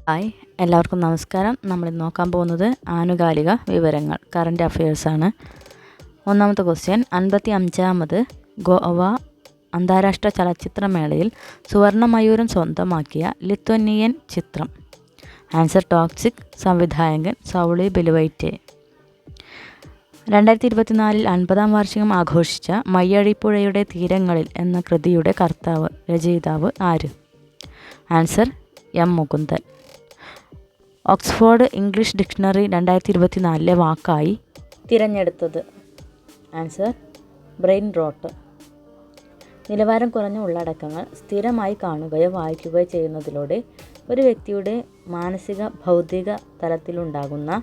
Hi, എല്ലാവർക്കും നമസ്കാരം. നമ്മളിന്ന് നോക്കാൻ പോകുന്നത് ആനുകാലിക വിവരങ്ങൾ, കറൻറ്റ് അഫയേഴ്സാണ്. ഒന്നാമത്തെ ക്വസ്റ്റ്യൻ, 55ാമത് ഗോവ അന്താരാഷ്ട്ര ചലച്ചിത്രമേളയിൽ സുവർണമയൂരം സ്വന്തമാക്കിയ ലിത്വനിയൻ ചിത്രം. Answer toxic. സംവിധായകൻ സൗളി ബെലുവൈറ്റെ. 2024 50ാം വാർഷികം ആഘോഷിച്ച മയ്യഴിപ്പുഴയുടെ തീരങ്ങളിൽ എന്ന കൃതിയുടെ രചയിതാവ് ആര്? Answer M Mukundan. Oxford English dictionary 2024 വാക്കായി തിരഞ്ഞെടുത്തത്. Answer brain rote. നിലവാരം കുറഞ്ഞ ഉള്ളടക്കങ്ങൾ സ്ഥിരമായി കാണുകയോ വായിക്കുകയോ ചെയ്യുന്നതിലൂടെ ഒരു വ്യക്തിയുടെ മാനസിക ഭൗതിക തലത്തിലുണ്ടാകുന്ന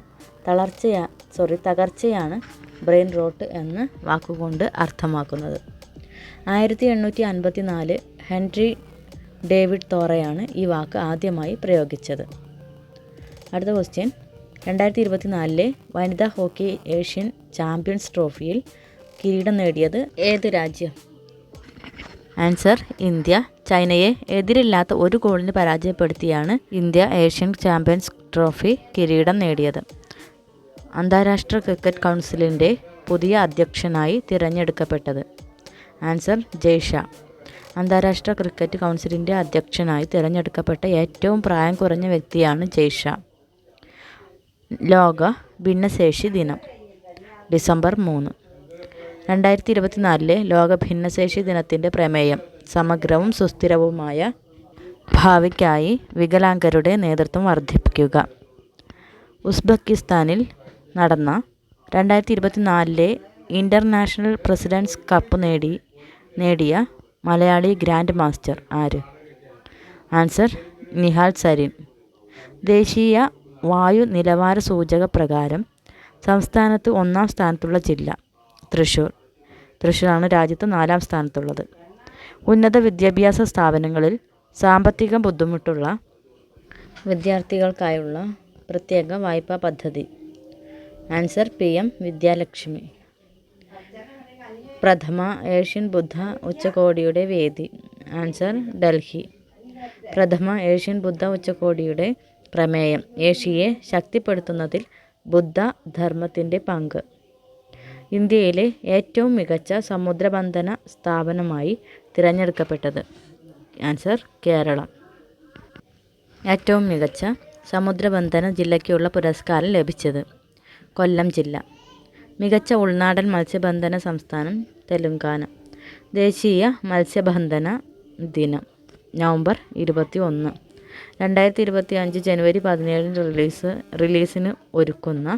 തകർച്ചയാണ് ബ്രെയിൻ റോട്ട് എന്ന് വാക്കുകൊണ്ട് അർത്ഥമാക്കുന്നത്. 1854 ഹെൻറി ഡേവിഡ് തോറയാണ് ഈ വാക്ക് ആദ്യമായി പ്രയോഗിച്ചത്. അടുത്ത ക്വസ്റ്റ്യൻ, 2024 വനിതാ ഹോക്കി ഏഷ്യൻ ചാമ്പ്യൻസ് ട്രോഫിയിൽ കിരീടം നേടിയത് ഏത് രാജ്യം? Answer India. ചൈനയെ എതിരില്ലാത്ത ഒരു ഗോളിന് പരാജയപ്പെടുത്തിയാണ് ഇന്ത്യ ഏഷ്യൻ ചാമ്പ്യൻസ് ട്രോഫി കിരീടം നേടിയത്. അന്താരാഷ്ട്ര ക്രിക്കറ്റ് കൗൺസിലിൻ്റെ പുതിയ അധ്യക്ഷനായി തിരഞ്ഞെടുക്കപ്പെട്ടത്. ആൻസർ ജയ്ഷാ. അന്താരാഷ്ട്ര ക്രിക്കറ്റ് കൗൺസിലിൻ്റെ അധ്യക്ഷനായി തിരഞ്ഞെടുക്കപ്പെട്ട ഏറ്റവും പ്രായം കുറഞ്ഞ വ്യക്തിയാണ് ജയ്ഷാ. ലോക ഭിന്നശേഷി ദിനം ഡിസംബർ 3. 2024 ലോക ഭിന്നശേഷി ദിനത്തിൻ്റെ പ്രമേയം സമഗ്രവും സുസ്ഥിരവുമായ ഭാവിക്കായി വികലാംഗരുടെ നേതൃത്വം വർദ്ധിപ്പിക്കുക. ഉസ്ബെക്കിസ്ഥാനിൽ നടന്ന 2024 ഇൻ്റർനാഷണൽ പ്രസിഡൻസ് കപ്പ് നേടിയ മലയാളി ഗ്രാൻഡ് മാസ്റ്റർ ആര്? ആൻസർ നിഹാൽ സരീൻ. ദേശീയ വായു നിലവാര സൂചക പ്രകാരം സംസ്ഥാനത്ത് 1ാം സ്ഥാനത്തുള്ള ജില്ല തൃശ്ശൂരാണ് രാജ്യത്ത് 4ാം സ്ഥാനത്തുള്ളത്. ഉന്നത വിദ്യാഭ്യാസ സ്ഥാപനങ്ങളിൽ സാമ്പത്തിക ബുദ്ധിമുട്ടുള്ള വിദ്യാർത്ഥികൾക്കായുള്ള പ്രത്യേക വായ്പാ പദ്ധതി. Answer PM Vidyalakshmi. പ്രഥമ ഏഷ്യൻ ബുദ്ധ ഉച്ചകോടിയുടെ വേദി. ആൻസർ ഡൽഹി. പ്രഥമ ഏഷ്യൻ ബുദ്ധ ഉച്ചകോടിയുടെ പ്രമേയം ഏഷ്യയെ ശക്തിപ്പെടുത്തുന്നതിൽ ബുദ്ധ ധർമ്മത്തിൻ്റെ പങ്ക്. ഇന്ത്യയിലെ ഏറ്റവും മികച്ച സമുദ്രബന്ധന സ്ഥാപനമായി തിരഞ്ഞെടുക്കപ്പെട്ടത്. ആൻസർ കേരളം. ഏറ്റവും മികച്ച സമുദ്രബന്ധന ജില്ലയ്ക്കുള്ള പുരസ്കാരം ലഭിച്ചത് കൊല്ലം ജില്ല. മികച്ച ഉൾനാടൻ മത്സ്യബന്ധന സംസ്ഥാനം തെലുങ്കാന. ദേശീയ മത്സ്യബന്ധന ദിനം നവംബർ 21. 2025 ജനുവരി 17 റിലീസിന് ഒരുക്കുന്ന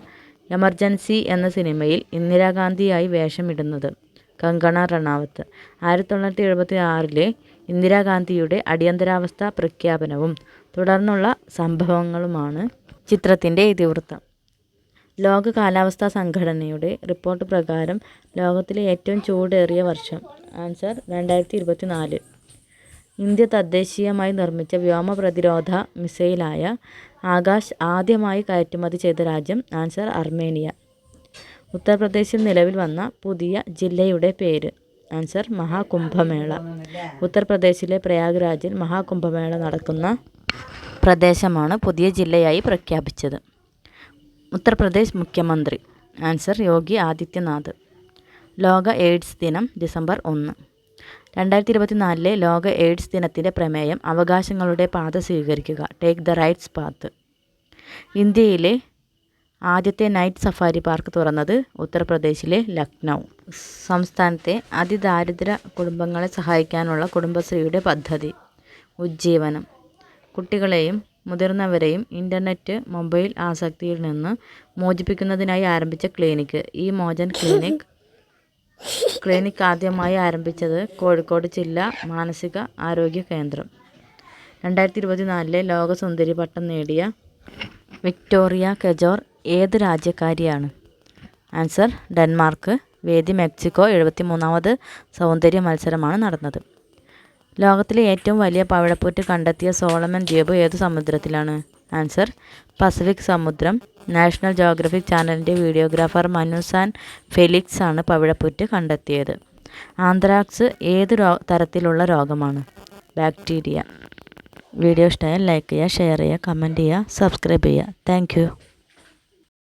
എമർജൻസി എന്ന സിനിമയിൽ ഇന്ദിരാഗാന്ധിയായി വേഷമിടുന്നത് കങ്കണ റണാവത്ത്. 1976 ഇന്ദിരാഗാന്ധിയുടെ അടിയന്തരാവസ്ഥ പ്രഖ്യാപനവും തുടർന്നുള്ള സംഭവങ്ങളുമാണ് ചിത്രത്തിൻ്റെ ഇതിവൃത്തം. ലോക കാലാവസ്ഥാ സംഘടനയുടെ റിപ്പോർട്ട് പ്രകാരം ലോകത്തിലെ ഏറ്റവും ചൂടേറിയ വർഷം. ആൻസർ 2024. ഇന്ത്യ തദ്ദേശീയമായി നിർമ്മിച്ച വ്യോമ പ്രതിരോധ മിസൈലായ ആകാശ് ആദ്യമായി കയറ്റുമതി ചെയ്ത രാജ്യം. Answer Armenia. ഉത്തർപ്രദേശിൽ നിലവിൽ വന്ന പുതിയ ജില്ലയുടെ പേര്. ആൻസർ മഹാകുംഭമേള. ഉത്തർപ്രദേശിലെ പ്രയാഗ്രാജിൽ മഹാകുംഭമേള നടക്കുന്ന പ്രദേശമാണ് പുതിയ ജില്ലയായി പ്രഖ്യാപിച്ചത്. ഉത്തർപ്രദേശ് മുഖ്യമന്ത്രി. ആൻസർ യോഗി ആദിത്യനാഥ്. ലോക എയ്ഡ്സ് ദിനം ഡിസംബർ 1. 2024 ലോക എയ്ഡ്സ് ദിനത്തിൻ്റെ പ്രമേയം അവകാശങ്ങളുടെ പാത സ്വീകരിക്കുക. Take the rights path. ഇന്ത്യയിലെ ആദ്യത്തെ നൈറ്റ് സഫാരി പാർക്ക് തുറന്നത് ഉത്തർപ്രദേശിലെ ലക്നൗ. സംസ്ഥാനത്തെ അതിദാരിദ്ര കുടുംബങ്ങളെ സഹായിക്കാനുള്ള കുടുംബശ്രീയുടെ പദ്ധതി ഉജ്ജീവനം. കുട്ടികളെയും മുതിർന്നവരെയും ഇൻ്റർനെറ്റ് മൊബൈൽ ആസക്തിയിൽ നിന്ന് മോചിപ്പിക്കുന്നതിനായി ആരംഭിച്ച ക്ലിനിക്ക് ഈ മോചൻ ക്ലിനിക് ആദ്യമായി ആരംഭിച്ചത് കോഴിക്കോട് ജില്ലാ മാനസിക ആരോഗ്യ കേന്ദ്രം. 2024 ലോക സുന്ദരി പട്ടം നേടിയ വിക്ടോറിയ കെജോർ ഏത് രാജ്യക്കാരിയാണ്? Answer Denmark. വേദി മെക്സിക്കോ. 73ാമത് സൗന്ദര്യ മത്സരമാണ് നടന്നത്. ലോകത്തിലെ ഏറ്റവും വലിയ പവിഴപ്പുറ്റ് കണ്ടെത്തിയ സോളമൻ ദ്വീപ് ഏതു സമുദ്രത്തിലാണ്? ആൻസർ പസഫിക് സമുദ്രം. നാഷണൽ ജോഗ്രഫിക് ചാനലിൻ്റെ വീഡിയോഗ്രാഫർ മനുസാൻ ഫെലിക്സ് ആണ് പവിഴപ്പുറ്റ് കണ്ടെത്തിയത്. ആന്ത്രാക്സ് ഏത് തരത്തിലുള്ള രോഗമാണ്? ബാക്ടീരിയ. വീഡിയോ ഇഷ്ടമായാൽ ലൈക്ക് ചെയ്യുക, ഷെയർ ചെയ്യുക, കമൻറ്റ് ചെയ്യുക, സബ്സ്ക്രൈബ് ചെയ്യുക. Thank you.